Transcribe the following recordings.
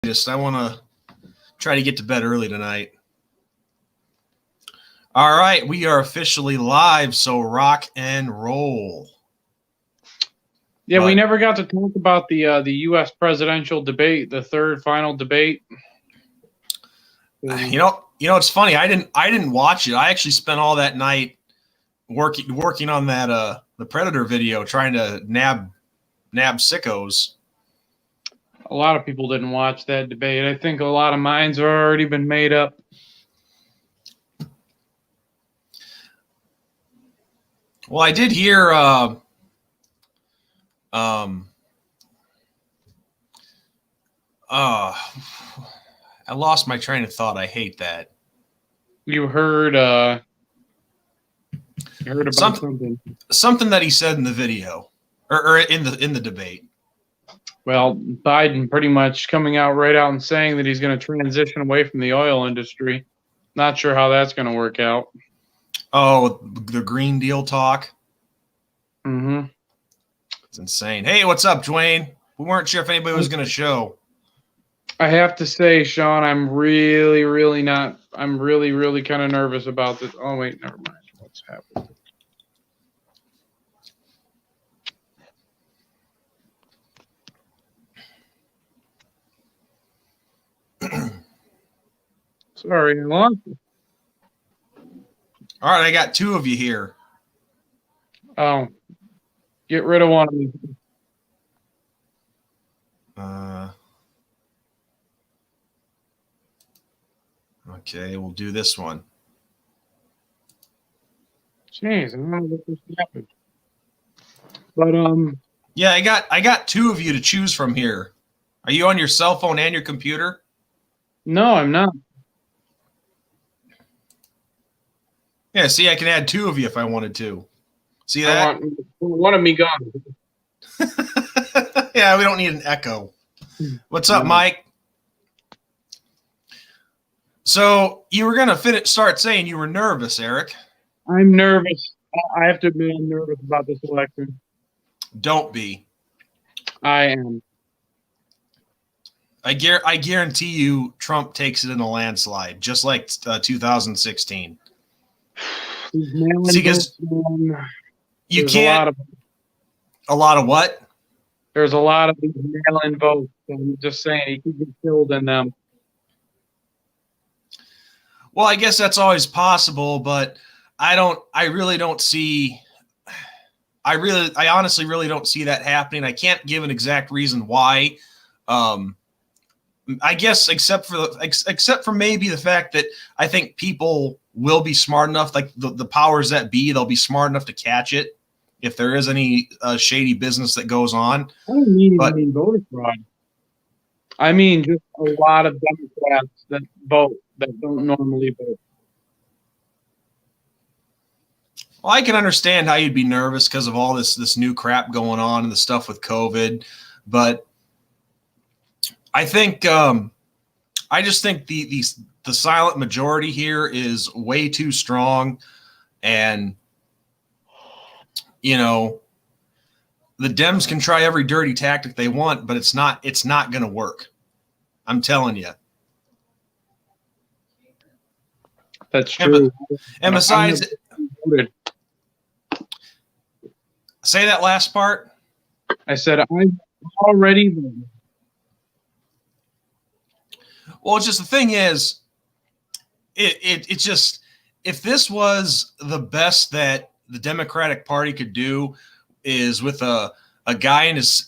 I want to try to get to bed early tonight. All right, we are officially live, so rock and roll. Yeah, we never got to talk about the U.S. presidential debate, the third final debate. You know, it's funny. I didn't watch it. I actually spent all that night working on that the Predator video, trying to nab sickos. A lot of people didn't watch that debate. I think a lot of minds have already been made up. Well, I did hear I lost my train of thought. I hate that. You heard about something that he said in the video or in the debate. Well, Biden pretty much coming out right out and saying that he's going to transition away from the oil industry. Not sure how that's going to work out. Oh, the Green Deal talk. Mm-hmm. It's insane. Hey, what's up, Dwayne? We weren't sure if anybody was going to show. I have to say, Sean, I'm really kind of nervous about this. Oh, wait, never mind. What's happening? Sorry, I lost you. All right, I got two of you here. Oh, get rid of one of me. Okay, we'll do this one. Jeez, I don't know what this happened. But yeah, I got two of you to choose from here. Are you on your cell phone and your computer? No, I'm not. Yeah, see, I can add two of you if I wanted to. See that? I want one of me gone. Yeah, we don't need an echo. What's up, Mike? So you were going to start saying you were nervous, Eric. I'm nervous. I have to admit I'm nervous about this election. Don't be. I am. I guarantee you Trump takes it in a landslide, just like 2016. See, because you can't. A lot of what? There's a lot of these mail-in votes. I'm just saying he could get killed in them. Well, I guess that's always possible, but I honestly really don't see that happening. I can't give an exact reason why. I guess except for maybe the fact that I think people will be smart enough, like the powers that be, they'll be smart enough to catch it if there is any shady business that goes on. I don't mean voter fraud. I mean just a lot of Democrats that vote that don't normally vote. Well, I can understand how you'd be nervous because of all this new crap going on and the stuff with COVID, but I think I just think the silent majority here is way too strong, and the Dems can try every dirty tactic they want, but it's not going to work. I'm telling you. That's true. And besides, say that last part. I said I'm already voted. Well, it's just the thing is, it's just, if this was the best that the Democratic Party could do, is with a guy in his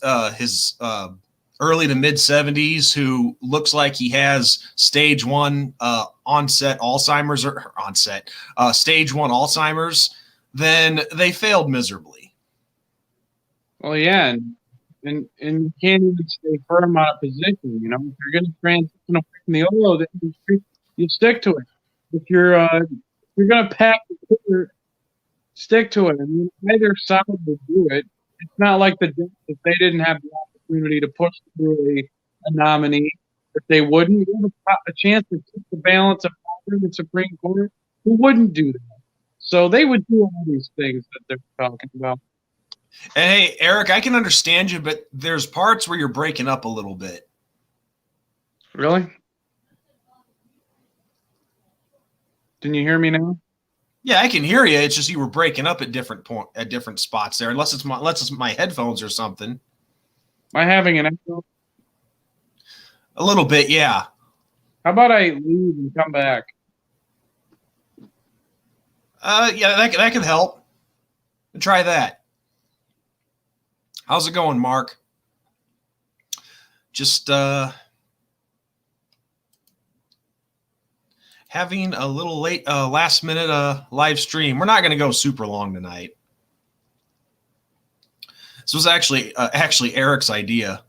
early to mid 70s who looks like he has stage 1 stage 1 Alzheimer's, then they failed miserably. Well, yeah, and you can't even stay firm on a position. If you're going to transition away from the oil industry, you stick to it. If you're going to pack the cooler, stick to it. I mean, either side would do it. It's not like the Democrats, they didn't have the opportunity to push through a nominee. If they wouldn't give a chance to keep the balance of power in the Supreme Court, who wouldn't do that? So they would do all these things that they're talking about. And hey, Eric, I can understand you, but there's parts where you're breaking up a little bit. Really? Can you hear me now? Yeah, I can hear you. It's just you were breaking up at different spots there. Unless it's my headphones or something. Am I having an echo? A little bit, yeah. How about I leave and come back? Yeah, that could help. Try that. How's it going, Mark? Just having a little late last minute live stream. We're not going to go super long tonight. This was actually Eric's idea.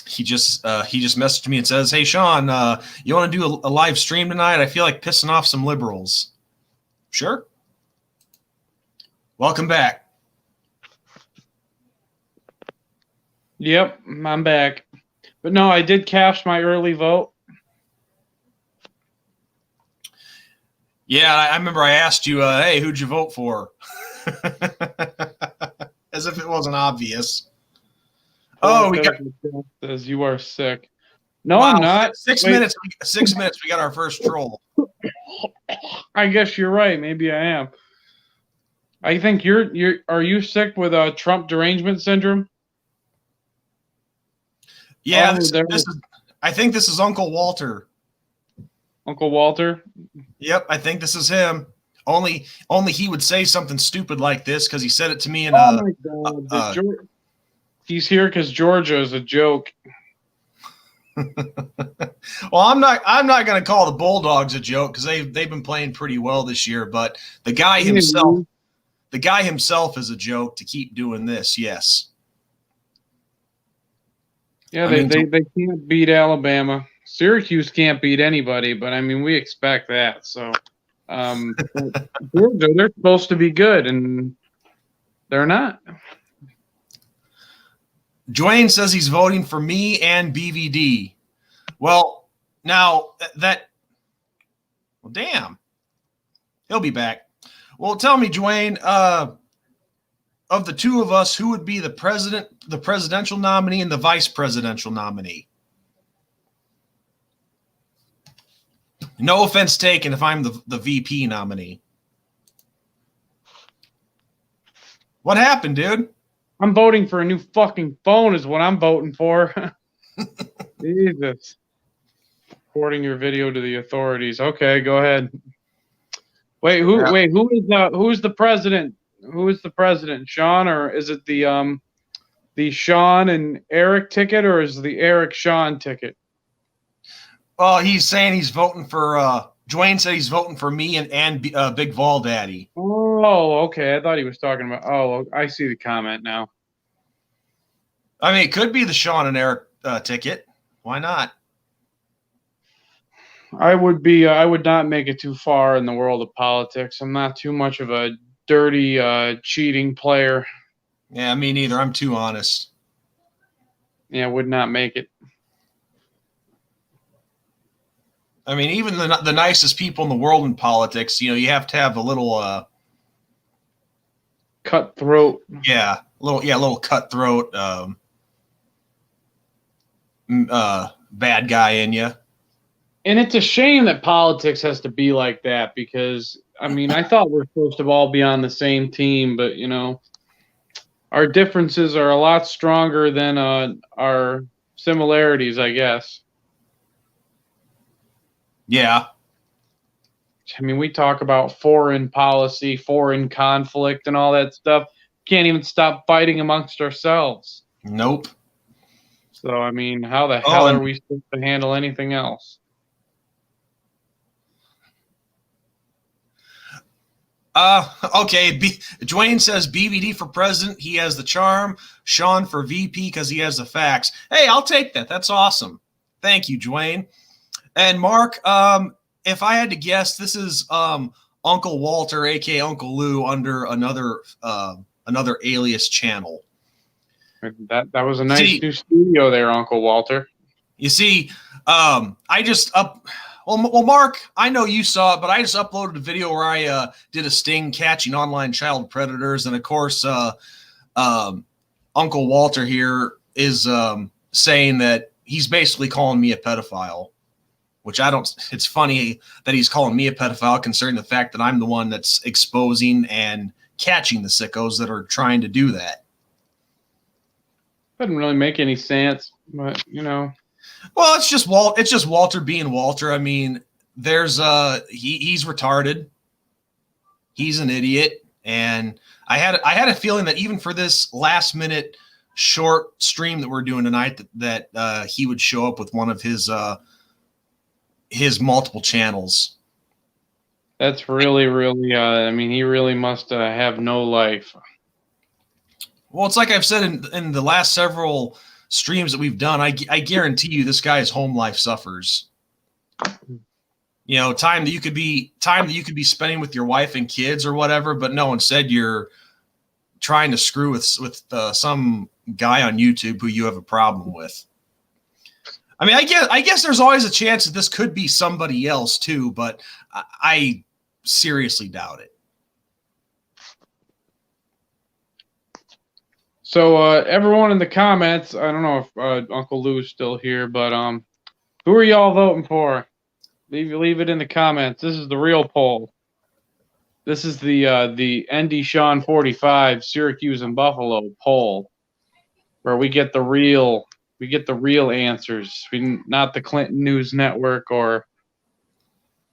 He just messaged me and says, "Hey Sean, you want to do a live stream tonight? I feel like pissing off some liberals." Sure. Welcome back. Yep, I'm back. But no, I did cast my early vote. Yeah, I remember I asked you, "Hey, who'd you vote for?" As if it wasn't obvious. Oh, we got says you are sick. No, wow, I'm not. 6 minutes. 6 minutes. We got our first troll. I guess you're right. Maybe I am. I think you're. Are you sick with Trump derangement syndrome? Yeah, I think this is Uncle Walter. Uncle Walter. Yep, I think this is him. Only he would say something stupid like this because he said it to me in oh my God. He's here because Georgia is a joke. Well, I'm not going to call the Bulldogs a joke because they've been playing pretty well this year. But the guy himself is a joke to keep doing this. Yes. Yeah, they can't beat Alabama. Syracuse can't beat anybody, but I mean we expect that. So Georgia, they're supposed to be good, and they're not. Dwayne says he's voting for me and BVD. Well, now damn. He'll be back. Well, tell me, Dwayne, of the two of us, who would be the presidential nominee and the vice presidential nominee? No offense taken if I'm the VP nominee. What happened, dude? I'm voting for a new fucking phone is what I'm voting for. Jesus. Reporting your video to the authorities. Okay, go ahead. Who is the president? Who is the president? Sean, or is it the Sean and Eric ticket, or is it the Eric Sean ticket? Oh, he's saying he's voting for Dwayne said he's voting for me and Big Vol Daddy. Oh, okay. I thought he was talking about. Oh, I see the comment now. I mean, it could be the Sean and Eric ticket. Why not? I would not make it too far in the world of politics. I'm not too much of a dirty, cheating player. Yeah, me neither. I'm too honest. Yeah, would not make it. I mean, even the nicest people in the world in politics, you have to have a little cutthroat. Yeah, a little cutthroat bad guy in you. And it's a shame that politics has to be like that because, I mean, I thought we're supposed to all be on the same team, but, our differences are a lot stronger than our similarities, I guess. Yeah. I mean, we talk about foreign policy, foreign conflict, and all that stuff. Can't even stop fighting amongst ourselves. Nope. So, I mean, how the hell are we supposed to handle anything else? Okay. Dwayne says BVD for president. He has the charm. Sean for VP because he has the facts. Hey, I'll take that. That's awesome. Thank you, Dwayne. And Mark, if I had to guess, this is Uncle Walter, aka Uncle Lou, under another alias channel. That was a nice new studio there, Uncle Walter. You see, Well, Mark, I know you saw it, but I just uploaded a video where I did a sting catching online child predators, and of course, Uncle Walter here is saying that he's basically calling me a pedophile, which I don't. It's funny that he's calling me a pedophile, considering the fact that I'm the one that's exposing and catching the sickos that are trying to do that. Doesn't really make any sense, but you know. Well, it's just Walter being Walter. I mean, there's he's retarded. He's an idiot, and I had a feeling that even for this last minute short stream that we're doing tonight, that he would show up with one of his multiple channels. That's really, really. I mean, he really must have no life. Well, it's like I've said in the last several streams that we've done. I guarantee you, this guy's home life suffers. You know, time that you could be spending with your wife and kids or whatever, but no, instead you're trying to screw with some guy on YouTube who you have a problem with. I mean, I guess there's always a chance that this could be somebody else too, but I seriously doubt it. So everyone in the comments, I don't know if Uncle Lou's still here, but who are y'all voting for? Leave it in the comments. This is the real poll. This is the ND Sean 45 Syracuse and Buffalo poll, where we get the real answers. Not the Clinton News Network or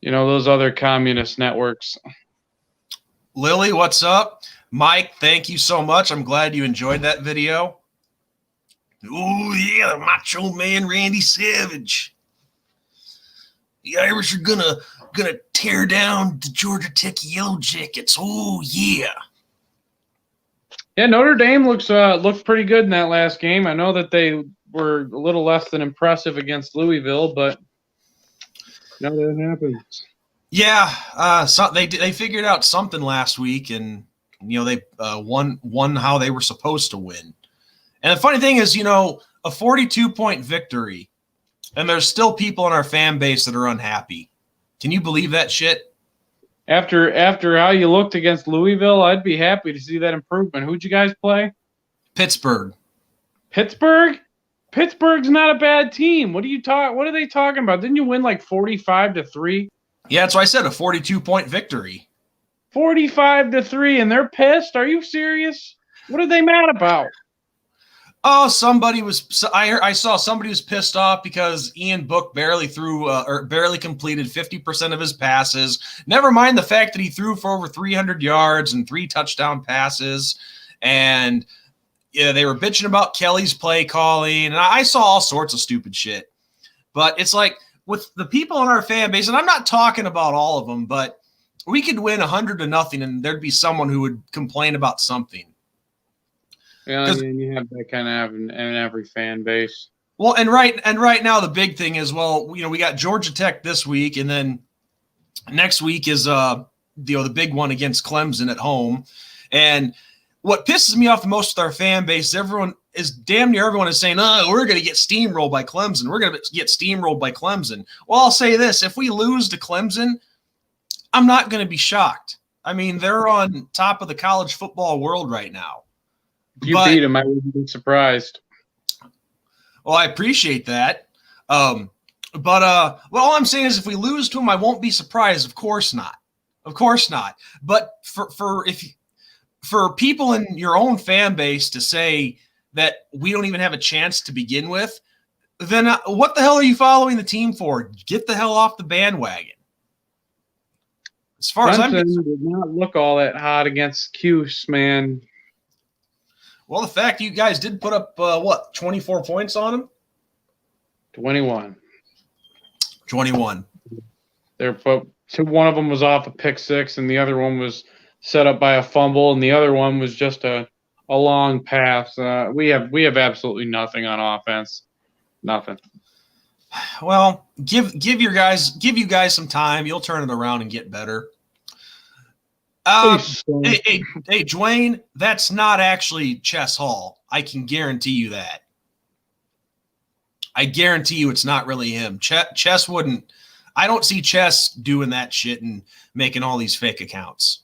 those other communist networks. Lily, what's up? Mike, thank you so much. I'm glad you enjoyed that video. Oh, yeah, Macho Man Randy Savage. The Irish are gonna tear down the Georgia Tech Yellow Jackets. Oh, yeah. Yeah, Notre Dame looked pretty good in that last game. I know that they were a little less than impressive against Louisville, but that happens. Yeah, so they figured out something last week, and they won how they were supposed to win. And the funny thing is, a 42-point victory, and there's still people in our fan base that are unhappy. Can you believe that shit? After how you looked against Louisville, I'd be happy to see that improvement. Who'd you guys play? Pittsburgh. Pittsburgh? Pittsburgh's not a bad team. What are they talking about? Didn't you win like 45-3? Yeah, that's what I said, a 42-point victory. 45-3, and they're pissed? Are you serious? What are they mad about? Oh, I saw somebody was pissed off because Ian Book barely threw or barely completed 50% of his passes. Never mind the fact that he threw for over 300 yards and 3 touchdown passes. And they were bitching about Kelly's play calling. And I saw all sorts of stupid shit. But it's like with the people in our fan base, and I'm not talking about all of them, but we could win 100-0 and there'd be someone who would complain about something. Yeah, I mean, you have that kind of in every fan base. Well, and right now the big thing is, we got Georgia Tech this week, and then next week is the big one against Clemson at home. And what pisses me off the most with our fan base, damn near everyone is saying, "Oh, we're going to get steamrolled by Clemson. We're going to get steamrolled by Clemson." Well, I'll say this: if we lose to Clemson, I'm not going to be shocked. I mean, they're on top of the college football world right now. If you beat them, I wouldn't be surprised. Well, I appreciate that. All I'm saying is if we lose to them, I won't be surprised. Of course not. Of course not. But for people in your own fan base to say that we don't even have a chance to begin with, then what the hell are you following the team for? Get the hell off the bandwagon. As far as I'm concerned, did not look all that hot against Cuse, man. Well, the fact you guys did put up 24 points on them? 21. 21. One of them was off a pick six, and the other one was set up by a fumble, and the other one was just a long pass. We have absolutely nothing on offense. Nothing. Well, give you guys some time. You'll turn it around and get better. Hey, Dwayne, that's not actually Chess Hall. I can guarantee you that. I guarantee you it's not really him. Chess wouldn't. I don't see Chess doing that shit and making all these fake accounts.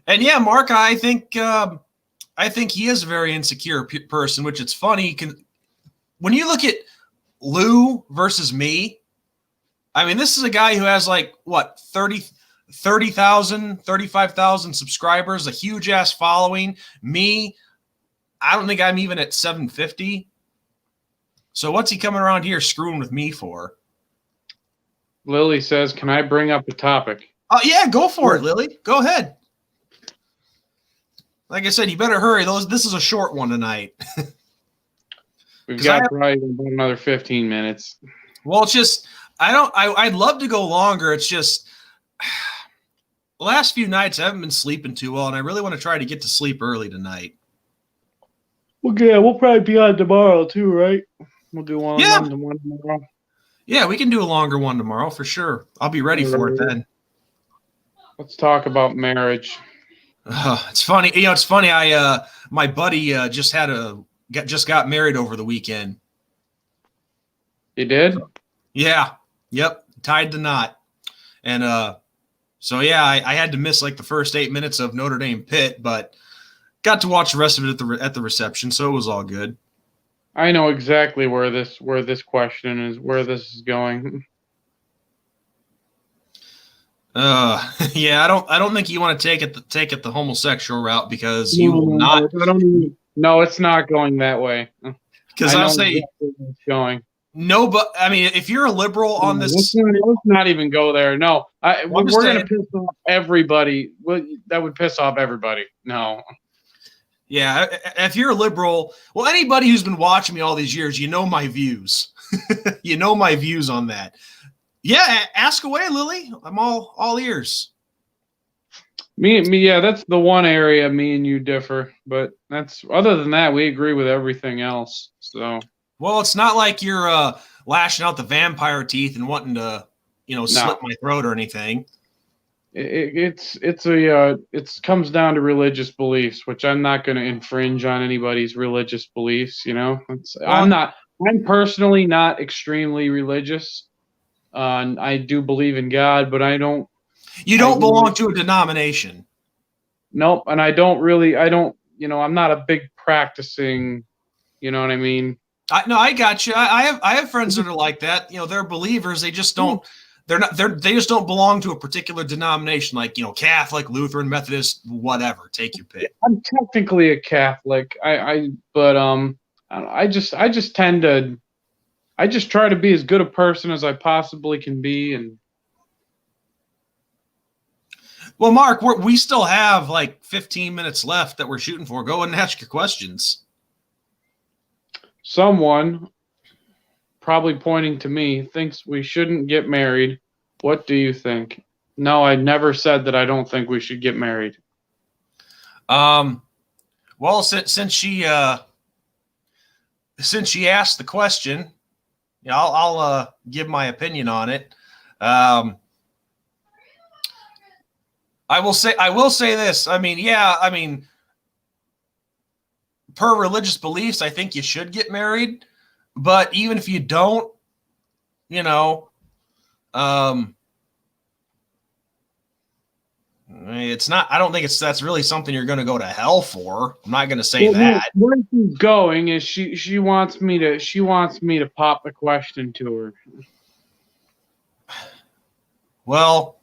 And yeah, Mark, I think he is a very insecure person, which it's funny. When you look at Lou versus me, I mean, this is a guy who has like, what, 30,000, 35,000 subscribers, a huge ass following. Me, I don't think I'm even at 750. So what's he coming around here screwing with me for? Lily says, can I bring up a topic? Yeah, go for it, Lily. Go ahead. Like I said, you better hurry. This is a short one tonight. We've got probably about another 15 minutes. Well, it's just I'd love to go longer. It's just the last few nights I haven't been sleeping too well, and I really want to try to get to sleep early tonight. Well, yeah, we'll probably be on tomorrow too, right? We'll do one tomorrow. Yeah, we can do a longer one tomorrow for sure. I'll be ready for it then. Let's talk about marriage. It's funny. It's funny. My buddy just got married over the weekend. You did? Yeah. Yep. Tied the knot. And so yeah, I had to miss like the first 8 minutes of Notre Dame Pitt, but got to watch the rest of it at the reception, so it was all good. I know exactly where this question is, where this is going. Yeah, I don't think you want to take it the homosexual route because you will not. No, it's not going that way. Because I'll say exactly where it's going. No, but I mean, if you're a liberal on this, let's not even go there. No, we're going to piss off everybody. That would piss off everybody. No. Yeah, if you're a liberal, well, anybody who's been watching me all these years, you know my views. You know my views on that. Yeah, ask away, Lily. I'm all ears. Me, yeah, that's the one area me and you differ. But other than that, we agree with everything else. So. Well, it's not like you're lashing out the vampire teeth and wanting to, slit my throat or anything. It comes down to religious beliefs, which I'm not going to infringe on anybody's religious beliefs. I'm personally not extremely religious. I do believe in God, but I don't. You don't belong to a denomination. Nope, and I don't. I'm not a big practicing. You know what I mean? I got you. I have friends that are like that. They're believers. They just don't. They just don't belong to a particular denomination, like Catholic, Lutheran, Methodist, whatever. Take your pick. I'm technically a Catholic. But I just tend to. I just try to be as good a person as I possibly can be, and. Well, Mark, we still have like 15 minutes left that we're shooting for. Go ahead and ask your questions. Someone, probably pointing to me, thinks we shouldn't get married. What do you think? No, I never said that I don't think we should get married. Well, since she asked the question, I'll give my opinion on it. I will say this. Per religious beliefs, I think you should get married. But even if you don't, it's not. I don't think that's really something you're going to go to hell for. I'm not going to say that. Where she's going is she wants me to pop the question to her. Well.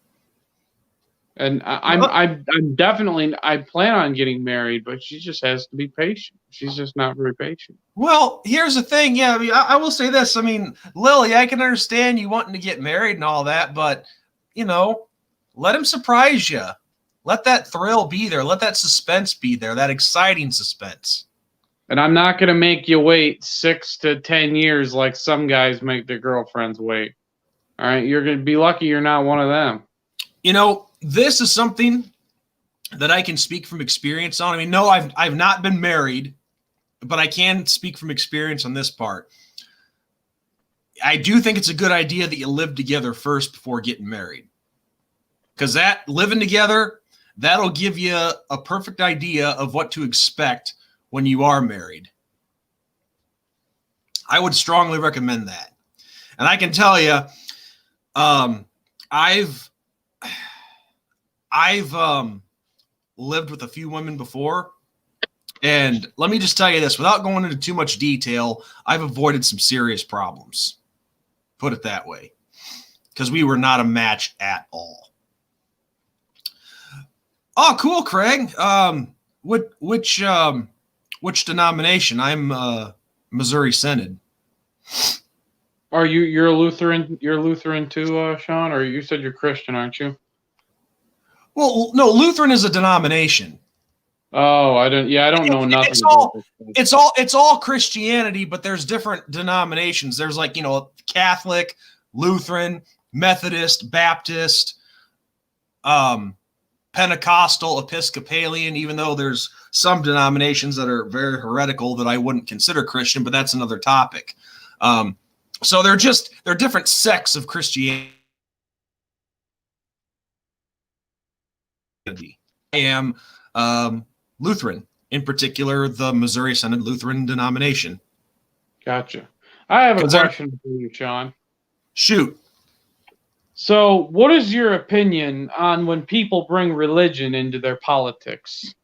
And I'm definitely, I plan on getting married, but she just has to be patient. She's just not very patient. Well, here's the thing. Yeah, I will say this. Lily, I can understand you wanting to get married and all that, but let him surprise you. Let that thrill be there. Let that suspense be there. That exciting suspense. And I'm not going to make you wait 6 to 10 years like some guys make their girlfriends wait. All right, you're going to be lucky you're not one of them. This is something that I can speak from experience on. No, I've not been married, but I can speak from experience on this part. I do think it's a good idea that you live together first before getting married. Because that living together, that'll give you a perfect idea of what to expect when you are married. I would strongly recommend that. And I can tell you, I've lived with a few women before, and let me just tell you this, without going into too much detail, I've avoided some serious problems. Put it that way, because we were not a match at all. Oh, cool, Craig. Which denomination? I'm Missouri Synod. Are you're a Lutheran? You're Lutheran too, Sean? Or you said you're Christian, aren't you? Well, no, Lutheran is a denomination. Oh, I don't know nothing It's about all this. it's all Christianity, but there's different denominations. There's like, Catholic, Lutheran, Methodist, Baptist, Pentecostal, Episcopalian, even though there's some denominations that are very heretical that I wouldn't consider Christian, but that's another topic. So they're different sects of Christianity. I am Lutheran, in particular, the Missouri Synod Lutheran denomination. Gotcha. I have a question for you, Sean. Shoot. So, what is your opinion on when people bring religion into their politics?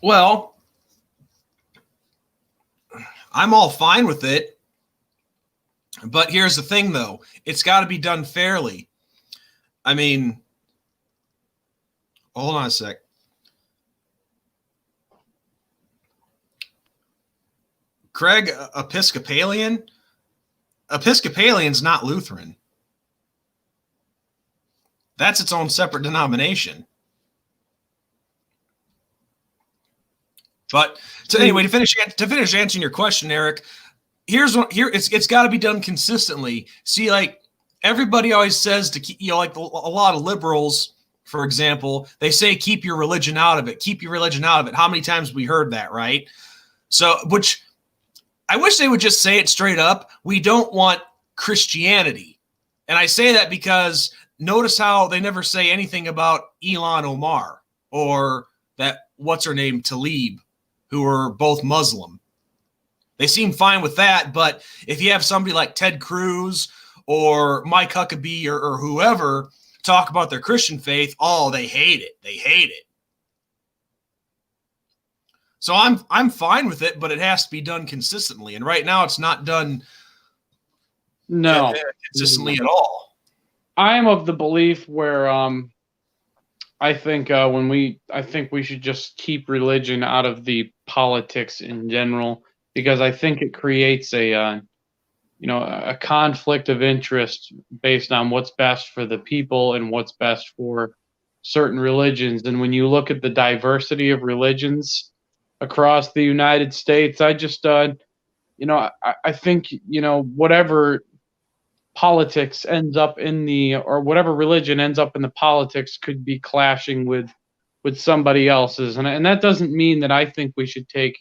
Well, I'm all fine with it. But here's the thing, though. It's got to be done fairly. I mean, hold on a sec. Craig, Episcopalian? Episcopalian's not Lutheran. That's its own separate denomination. But anyway, to finish answering your question, Eric, it's got to be done consistently. See, like everybody always says to keep, like a lot of liberals, for example, they say keep your religion out of it. Keep your religion out of it. How many times have we heard that, right? So, which I wish they would just say it straight up. We don't want Christianity. And I say that because notice how they never say anything about Ilhan Omar or that what's her name, Tlaib, who are both Muslim. They seem fine with that, but if you have somebody like Ted Cruz or Mike Huckabee or whoever talk about their Christian faith, oh, they hate it. They hate it. So I'm fine with it, but it has to be done consistently. And right now it's not done consistently at all. I'm of the belief where I think we should just keep religion out of the politics in general, because I think it creates a conflict of interest based on what's best for the people and what's best for certain religions. And when you look at the diversity of religions across the United States, I just I think whatever politics ends up or whatever religion ends up in the politics could be clashing with somebody else's, and that doesn't mean that I think we should take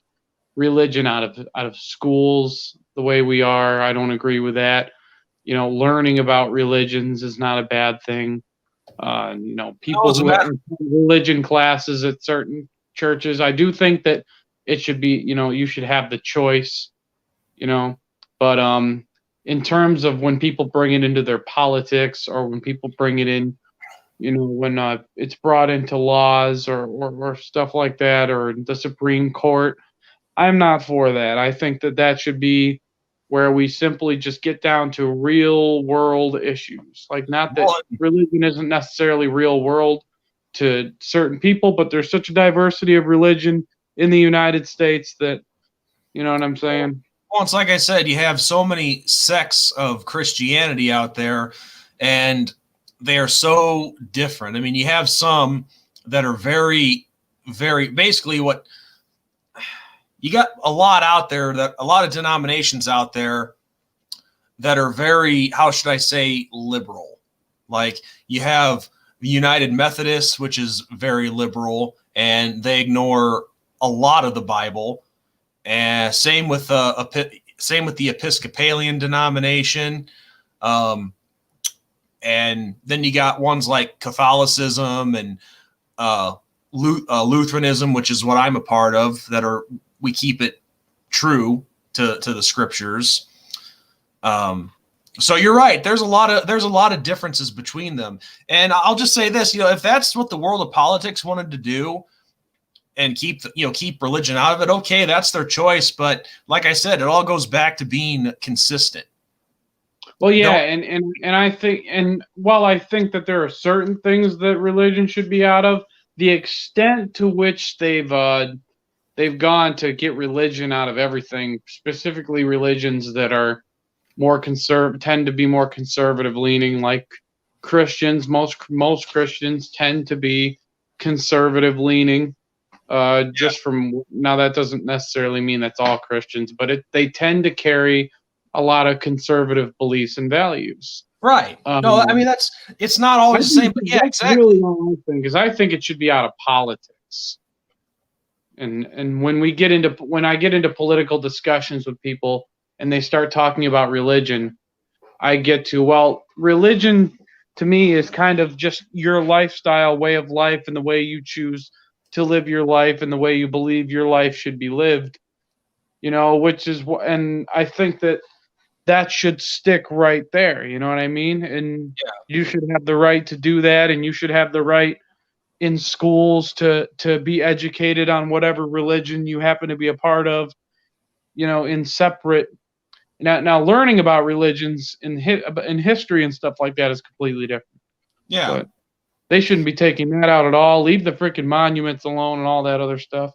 religion out of schools the way we are. I don't agree with that. Learning about religions is not a bad thing. People who have religion classes at certain churches, I do think that it should be, you should have the choice, but in terms of when people bring it into their politics, or when people bring it in, when it's brought into laws or stuff like that, or the Supreme Court, I'm not for that. I think that should be where we simply just get down to real world issues. Like, not that religion isn't necessarily real world to certain people, but there's such a diversity of religion in the United States that, you know what I'm saying? Well, it's like I said, you have so many sects of Christianity out there, and they are so different. I mean, you have some that are very, very, basically what you got a lot out there, that a lot of denominations out there that are very, how should I say, liberal. Like you have the United Methodists, which is very liberal, and they ignore a lot of the Bible. And same with the Episcopalian denomination. And then you got ones like Catholicism and Lutheranism, which is what I'm a part of, we keep it true to the scriptures. So you're right. There's a lot of differences between them. And I'll just say this, if that's what the world of politics wanted to do and keep religion out of it, okay, that's their choice. But like I said, it all goes back to being consistent. Well, yeah, and I think, and while I think that there are certain things that religion should be out of, the extent to which they've gone to get religion out of everything, specifically religions that are tend to be more conservative leaning, like Christians. Most Christians tend to be conservative leaning. Just from now, that doesn't necessarily mean that's all Christians, but they tend to carry a lot of conservative beliefs and values. Right. No, I mean it's not always the same, but yeah, exactly. Really what I think is I think it should be out of politics. And when I get into political discussions with people and they start talking about religion, I get to, well, religion to me is kind of just your lifestyle, way of life, and the way you choose to live your life and the way you believe your life should be lived, which is what, and I think that should stick right there. You know what I mean? And you should have the right to do that, and you should have the right in schools to be educated on whatever religion you happen to be a part of, in separate. Now learning about religions in history and stuff like that is completely different. Yeah. But they shouldn't be taking that out at all. Leave the freaking monuments alone and all that other stuff.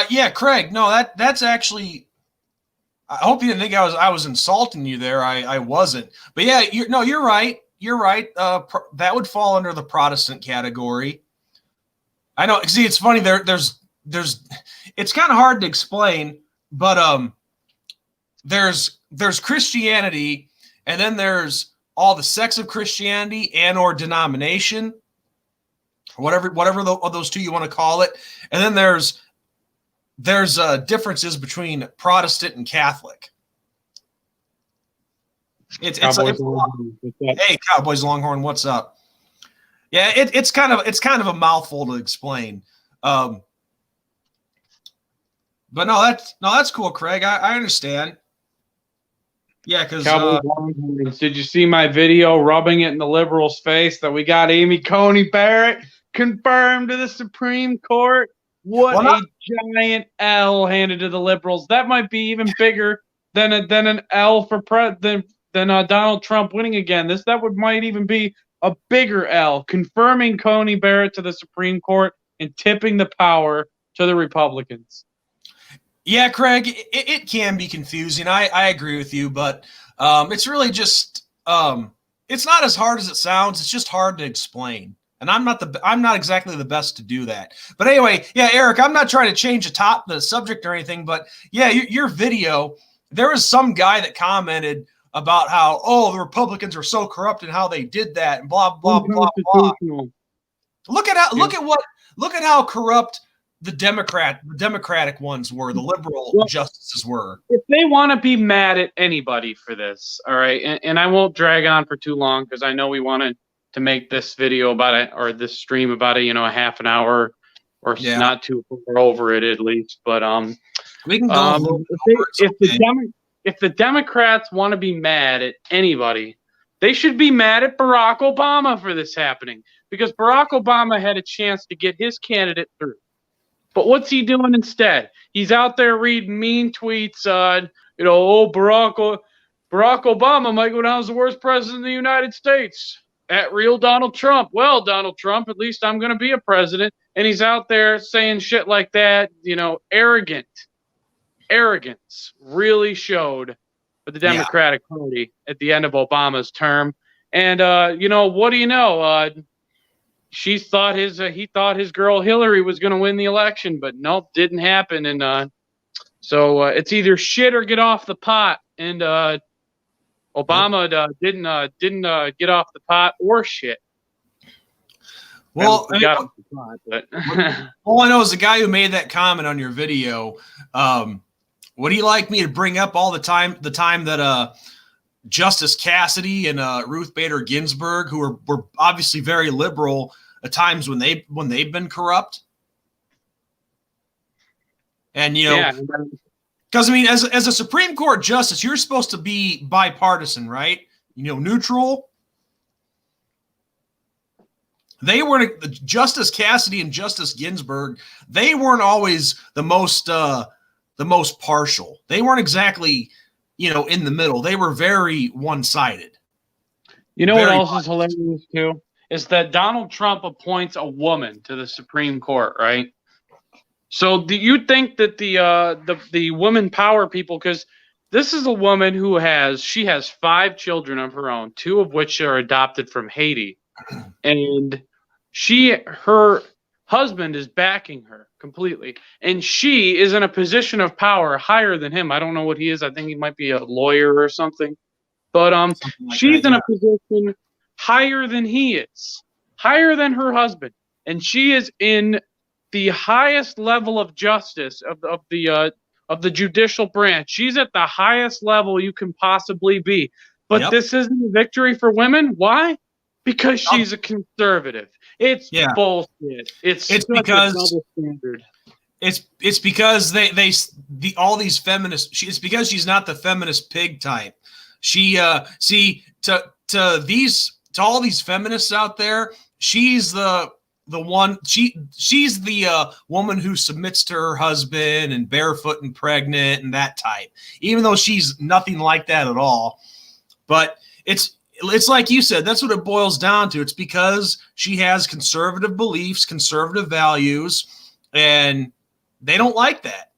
Yeah, Craig. No, that's actually. I hope you didn't think I was insulting you there. I wasn't. But yeah, you're right. You're right. That would fall under the Protestant category. I know. See, it's funny. There's. It's kind of hard to explain, but there's Christianity, and then there's all the sects of Christianity and/or denomination, whatever those two you want to call it, and then there's differences between Protestant and Catholic. It's hey, Cowboys Longhorn, what's up? Yeah, it's kind of a mouthful to explain. But no, that's cool, Craig. I understand. Yeah, because did you see my video rubbing it in the liberals' face that we got Amy Coney Barrett confirmed to the Supreme Court? What a giant L handed to the liberals. That might be even bigger than an L for than Donald Trump winning again. Might even be a bigger L, confirming Coney Barrett to the Supreme Court and tipping the power to the Republicans. Yeah, Craig, it can be confusing. I agree with you, but it's really just it's not as hard as it sounds. It's just hard to explain. And I'm not exactly the best to do that. But anyway, yeah, Eric, I'm not trying to change the subject or anything, but yeah, your video, there was some guy that commented about how, the Republicans are so corrupt and how they did that and blah blah blah blah. Look at how corrupt the Democratic ones were, the liberal justices were. If they want to be mad at anybody for this, all right, and I won't drag on for too long because I know we wanted to make this video about it, or this stream about it, a half an hour or not too far over it at least. But we can go if the Democrats want to be mad at anybody, they should be mad at Barack Obama for this happening, because Barack Obama had a chance to get his candidate through. But what's he doing instead? He's out there reading mean tweets on, Barack Obama might go down as the worst president in the United States. At real Donald Trump. Well, Donald Trump, at least I'm going to be a president. And he's out there saying shit like that, arrogance really showed for the Democratic Party at the end of Obama's term. And, what do you know? He thought his girl Hillary was going to win the election, but nope, didn't happen. And so it's either shit or get off the pot. And Obama didn't get off the pot or shit. Well, all I know is the guy who made that comment on your video. Would he like me to bring up all the time that Justice Cassidy and Ruth Bader Ginsburg, who were obviously very liberal at times when they've been corrupt, and Because I mean, as a Supreme Court justice, you're supposed to be bipartisan, right? Neutral. They weren't. Justice Cassidy and Justice Ginsburg, they weren't always the most partial. They weren't exactly, in the middle. They were very one-sided. You know what else is hilarious too? Is that Donald Trump appoints a woman to the Supreme Court, right? So do you think that the women power people, because this is a woman who has 5 children of her own, 2 of which are adopted from Haiti, and her husband is backing her completely, and she is in a position of power higher than him. I don't know what he is. I think he might be a lawyer or something, but she's in a position higher than he is, higher than her husband, and she is in the highest level of justice of the judicial branch. She's at the highest level you can possibly be. But This isn't a victory for women. Why? Because she's a conservative. It's bullshit. It's because a double standard. It's because all these feminists. It's because she's not the feminist pig type. She to all these feminists out there, she's the one. She's the woman who submits to her husband and barefoot and pregnant and that type. Even though she's nothing like that at all, but it's like you said. That's what it boils down to. It's because she has conservative beliefs, conservative values, and they don't like that.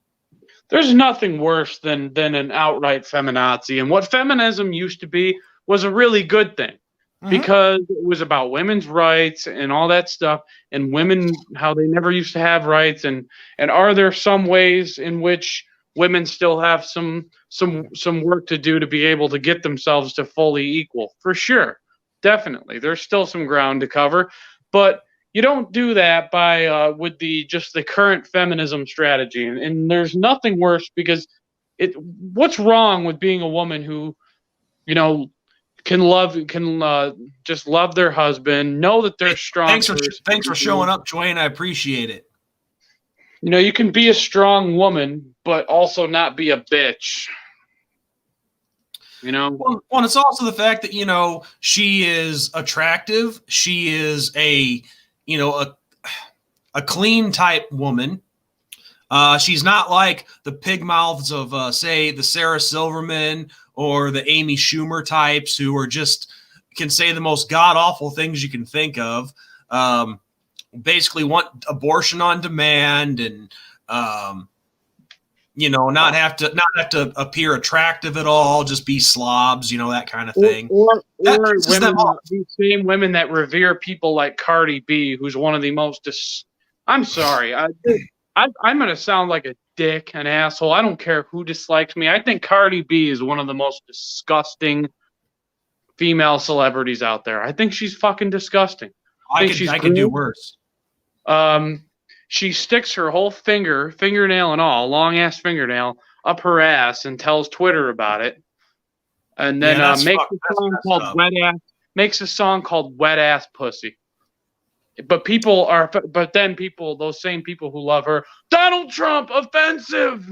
There's nothing worse than an outright feminazi. And what feminism used to be was a really good thing, because it was about women's rights and all that stuff, and women, how they never used to have rights. And are there some ways in which women still have some work to do to be able to get themselves to fully equal? For sure. Definitely. There's still some ground to cover, but you don't do that by with the current feminism strategy. And there's nothing worse, because what's wrong with being a woman who, can just love their husband, know that they're strong. Thanks for showing up, Dwayne. I appreciate it. You can be a strong woman, but also not be a bitch. Well, it's also the fact that she is attractive. She is a clean type woman. She's not like the pig mouths of say the Sarah Silverman or the Amy Schumer types, who are can say the most god awful things you can think of. Basically want abortion on demand and not have to appear attractive at all, just be slobs, that kind of thing. Or these same women that revere people like Cardi B, who's one of the most I'm sorry, I'm gonna sound like a dick, an asshole. I don't care who dislikes me. I think Cardi B is one of the most disgusting female celebrities out there. I think she's fucking disgusting. I could do worse. She sticks her whole fingernail and all, long ass fingernail, up her ass and tells Twitter about it, and then makes a song called "Wet Ass Pussy." But those same people who love her, Donald Trump, offensive.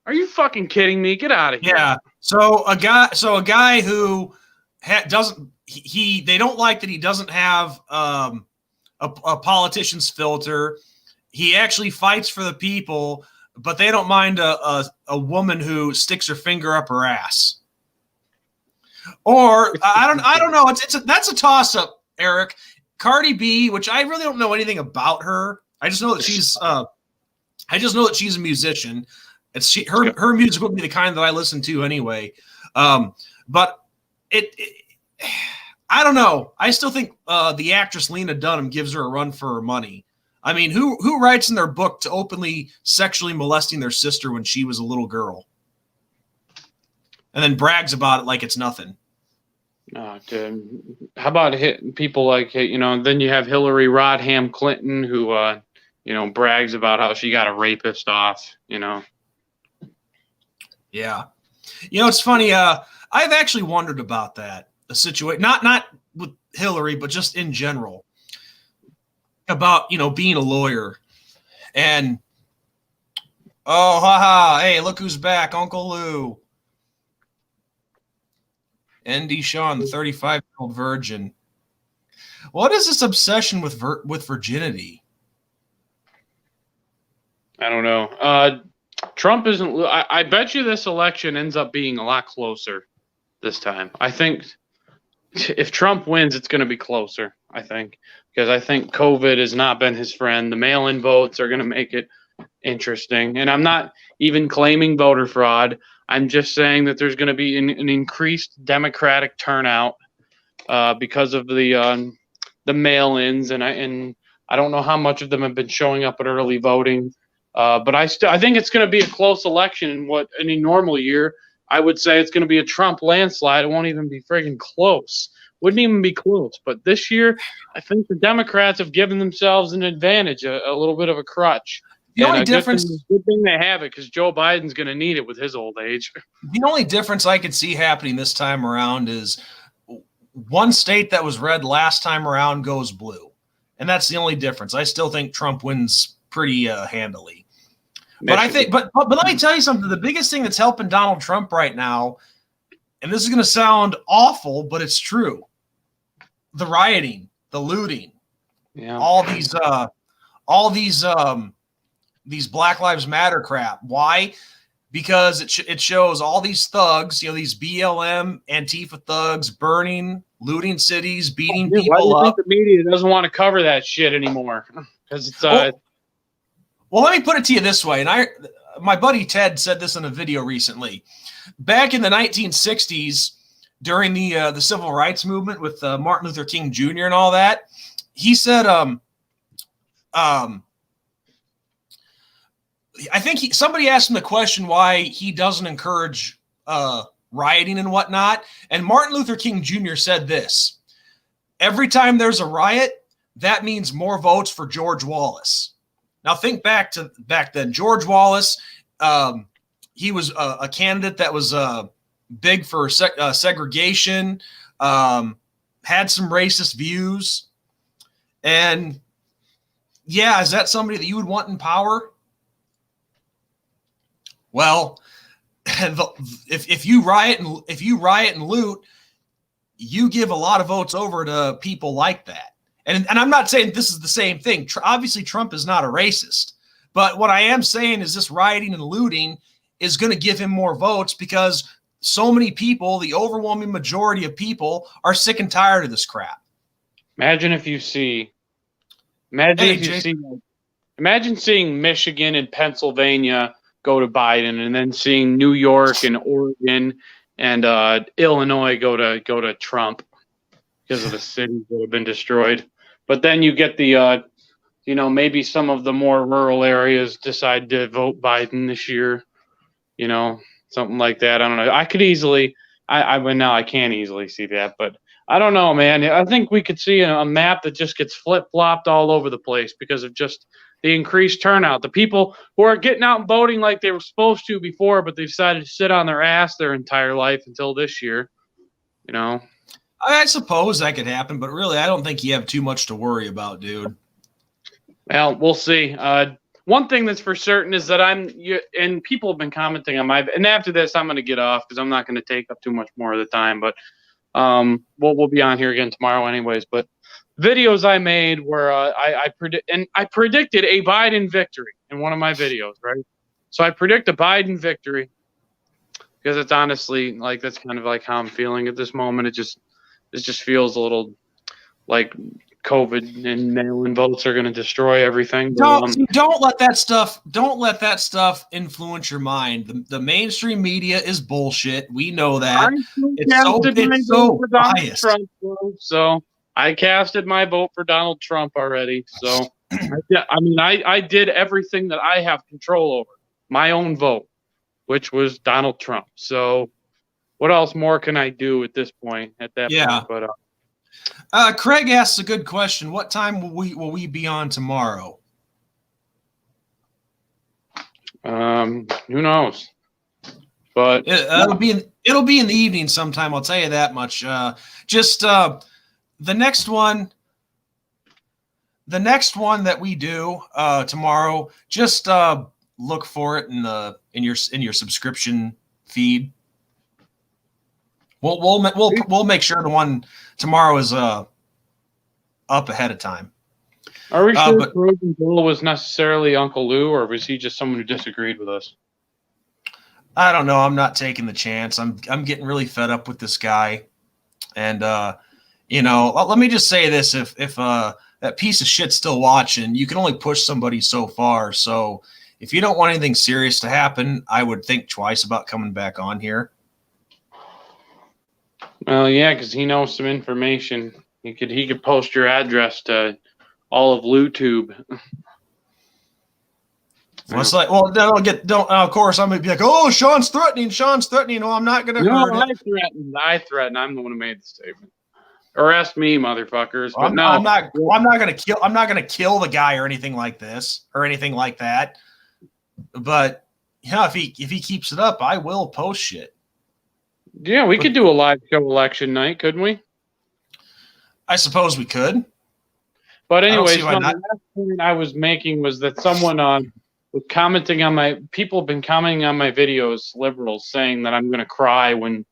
Are you fucking kidding me? Get out of here. Yeah. So a guy who they don't like that he doesn't have a politician's filter. He actually fights for the people, but they don't mind a woman who sticks her finger up her ass. Or I don't know. That's a toss up, Eric. Cardi B, which I really don't know anything about her. I just know that she's a musician. Her music would be the kind that I listen to anyway. But I don't know. I still think the actress Lena Dunham gives her a run for her money. I mean, who writes in their book to openly sexually molesting their sister when she was a little girl, and then brags about it like it's nothing? Oh, dude. How about people like, then you have Hillary Rodham Clinton, who, brags about how she got a rapist off, Yeah. It's funny. I've actually wondered about that. The situation, not with Hillary, but just in general, about, being a lawyer. And Oh, haha. Hey, look who's back, Uncle Lou. N.D. Sean, the 35-year-old virgin. What is this obsession with virginity? I don't know. Trump isn't. I bet you this election ends up being a lot closer this time. I think if Trump wins, it's going to be closer. I think because I think COVID has not been his friend. The mail-in votes are going to make it interesting, and I'm not even claiming voter fraud. I'm just saying that there's going to be an increased Democratic turnout because of the mail-ins, and I don't know how much of them have been showing up at early voting. But I think it's going to be a close election. In what any normal year, I would say it's going to be a Trump landslide. It won't even be friggin' close. Wouldn't even be close. But this year, I think the Democrats have given themselves an advantage, a little bit of a crutch. The only difference, good thing they have it because Joe Biden's going to need it with his old age. The only difference I could see happening this time around is one state that was red last time around goes blue, and that's the only difference. I still think Trump wins pretty handily. But I think, but let me tell you something. The biggest thing that's helping Donald Trump right now, and this is going to sound awful, but it's true: the rioting, the looting, all these Black Lives Matter crap. Why? Because it shows all these thugs, these BLM Antifa thugs burning, looting cities, beating people up. The media doesn't want to cover that shit anymore because it's Well, let me put it to you this way, and my buddy Ted said this in a video recently. Back in the 1960s, during the civil rights movement with Martin Luther King Jr. and all that, he said, I think somebody asked him the question why he doesn't encourage rioting and whatnot, and Martin Luther King Jr. said this: every time there's a riot, that means more votes for George Wallace. Now think back then. George Wallace, he was a candidate that was big for segregation, had some racist views, and yeah, is that somebody that you would want in power? Well, if you riot and loot, you give a lot of votes over to people like that. And I'm not saying this is the same thing. Obviously, Trump is not a racist. But what I am saying is this rioting and looting is going to give him more votes because so many people, the overwhelming majority of people, are sick and tired of this crap. Imagine seeing Michigan and Pennsylvania go to Biden, and then seeing New York and Oregon and Illinois go to Trump because of the cities that have been destroyed. But then you get the, maybe some of the more rural areas decide to vote Biden this year, something like that. I don't know. I could easily, now I can't easily see that, but I don't know, man. I think we could see a map that just gets flip-flopped all over the place because of just the increased turnout. The people who are getting out and voting like they were supposed to before, but they decided to sit on their ass their entire life until this year, I suppose that could happen, but really, I don't think you have too much to worry about, dude. Well, we'll see. One thing that's for certain is that and people have been commenting on and after this, I'm going to get off because I'm not going to take up too much more of the time, but we'll be on here again tomorrow anyways. But videos I made where I predicted a Biden victory in one of my videos, right? So I predict a Biden victory because it's honestly that's kind of like how I'm feeling at this moment. It just feels a little like COVID and mail-in votes are going to destroy everything. Don't let that stuff influence your mind. The mainstream media is bullshit. We know that. It's so biased. Trump, so I casted my vote for Donald Trump already. So I did everything that I have control over. My own vote, which was Donald Trump. So what else more can I do at this point? Point, but Craig asks a good question. What time will we be on tomorrow? Who knows? But it'll be in the evening sometime. I'll tell you that much. The next one that we do tomorrow. Just look for it in your subscription feed. We'll make sure the one tomorrow is up ahead of time. Are we sure Frozen Joel was necessarily Uncle Lou, or was he just someone who disagreed with us? I don't know. I'm not taking the chance. I'm getting really fed up with this guy, and let me just say this: if that piece of shit's still watching, you can only push somebody so far. So if you don't want anything serious to happen, I would think twice about coming back on here. Well, yeah, because he knows some information. He could post your address to all of LouTube. Well, it's like, well, don't. Of course, I'm gonna be like, oh, Sean's threatening. Well, I'm not gonna hurt him. I threatened. I'm the one who made the statement. Arrest me, motherfuckers. But I'm not gonna kill. I'm not gonna kill the guy or anything like this or anything like that. But if he keeps it up, I will post shit. Yeah, we could do a live show election night, couldn't we? I suppose we could. But anyways, the last point I was making was that someone was commenting on people have been commenting on my videos, liberals, saying that I'm going to cry when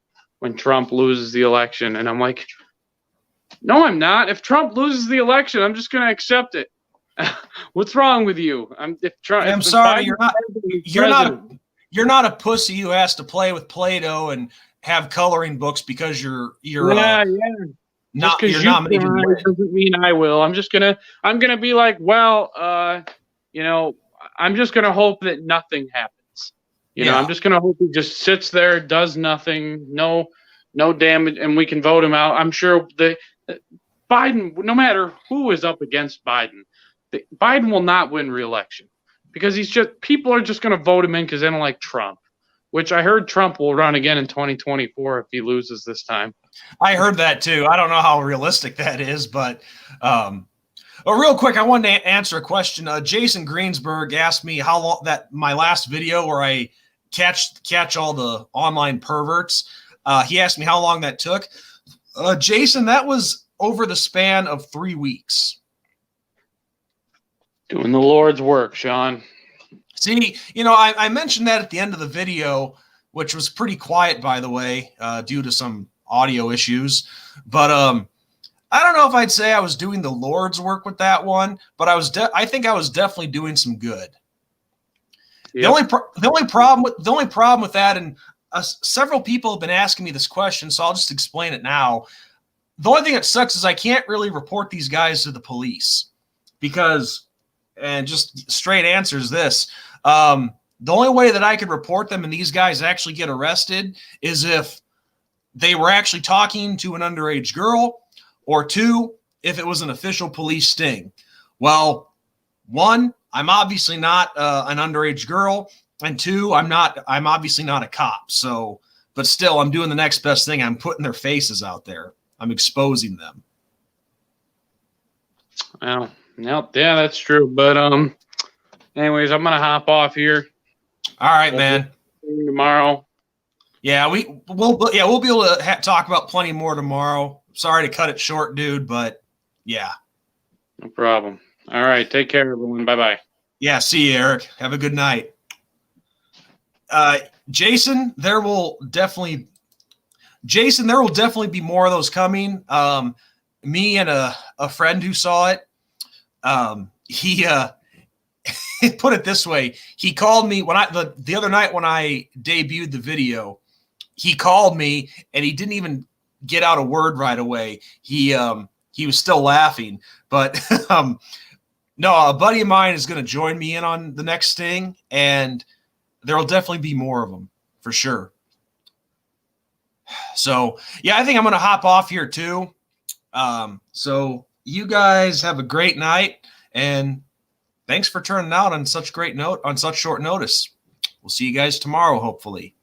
Trump loses the election. And I'm like, no, I'm not. If Trump loses the election, I'm just going to accept it. What's wrong with you? I'm sorry, you're not a pussy who has to play with Play-Doh and have coloring books because you're not you're nominated doesn't mean I will. I'm gonna be like, well, I'm just gonna hope that nothing happens. I'm just gonna hope he just sits there, does nothing, no damage, and we can vote him out. I'm sure Biden, no matter who is up against Biden, Biden will not win re-election because people are just gonna vote him in because they don't like Trump. Which I heard Trump will run again in 2024 if he loses this time. I heard that too. I don't know how realistic that is, but real quick, I wanted to answer a question. Jason Greensburg asked me how long that my last video where I catch all the online perverts. He asked me how long that took. Jason, that was over the span of 3 weeks. Doing the Lord's work, Sean. See, I mentioned that at the end of the video, which was pretty quiet, by the way, due to some audio issues. But I don't know if I'd say I was doing the Lord's work with that one, but I think I was definitely doing some good. Yep. The only problem with that, and several people have been asking me this question, so I'll just explain it now. The only thing that sucks is I can't really report these guys to the police because, and just straight answer is this. The only way that I could report them and these guys actually get arrested is if they were actually talking to an underage girl, or 2, if it was an official police sting. Well, 1, I'm obviously not an underage girl, and 2, I'm obviously not a cop. So, but still, I'm doing the next best thing. I'm putting their faces out there. I'm exposing them. Well, yeah, that's true. But anyways, I'm gonna hop off here. All right, man. Tomorrow. Yeah, we'll be able to talk about plenty more tomorrow. Sorry to cut it short, dude, but yeah. No problem. All right, take care, everyone. Bye-bye. Yeah, see you, Eric. Have a good night. Jason, there will definitely be more of those coming. Me and a friend who saw it, he put it this way. He called me when the other night when I debuted the video. He called me and he didn't even get out a word right away. He was still laughing, but no, a buddy of mine is going to join me in on the next sting, and there will definitely be more of them for sure. So yeah, I think I'm going to hop off here too. So you guys have a great night, and thanks for turning out on such short notice. We'll see you guys tomorrow, hopefully.